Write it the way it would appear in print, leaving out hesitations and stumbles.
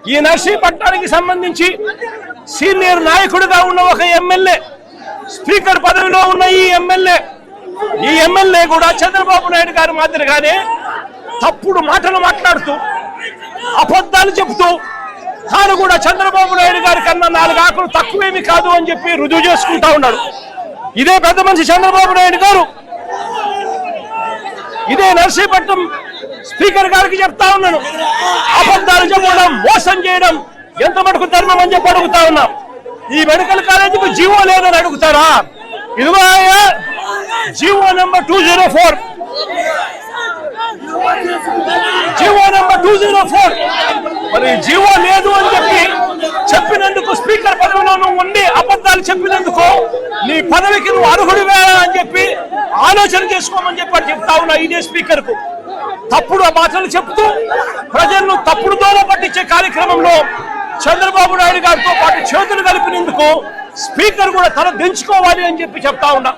ఈ నర్సీపట్నానికి సంబంధించి సీనియర్ నాయకుడిగా ఉన్న ఒక ఎమ్మెల్యే, స్పీకర్ పదవిలో ఉన్న ఈ ఎమ్మెల్యే కూడా చంద్రబాబు నాయుడు గారి మాదిరిగానే తప్పుడు మాటలు మాట్లాడుతూ అబద్ధాలు చెబుతూ తాను కూడా చంద్రబాబు నాయుడు గారి కన్నా 4 ఆకులు తక్కువేమి కాదు అని చెప్పి రుజువు చేసుకుంటా ఉన్నాడు. ఇదే పెద్ద మనిషి చంద్రబాబు నాయుడు గారు ఇదే నర్సీపట్నం స్పీకర్ గారికి చెప్తా ఉన్నాను, అబద్ధాలు చెప్పడం, మోసం చేయడం ఎంత మటుకు ధర్మం అని చెప్పి అడుగుతా ఉన్నాం. ఈ మెడికల్ కాలేజీకి జీవో లేదని అడుగుతారా? ఇదిగో జీవో నెంబర్ 204, జీవో నెంబర్ 204. మరి జీవో లేదు అని చెప్పినందుకు, స్పీకర్ పదవిలో నువ్వు ఉండి అబద్ధాలు చెప్పినందుకు నీ పదవికి నువ్వు అర్హుడివే అని చెప్పి ఆలోచన చేసుకోమని చెప్పి చెప్తా ఉన్నా. ఇదే స్పీకర్ కు తప్పుడు మాటలు చెప్తూ ప్రజలను తప్పుడు దోవ పట్టించే కార్యక్రమంలో చంద్రబాబు నాయుడు గారితో పాటు చేతులు కలిపినందుకు స్పీకర్ కూడా తల దించుకోవాలి అని చెప్పి చెప్తా ఉన్నా.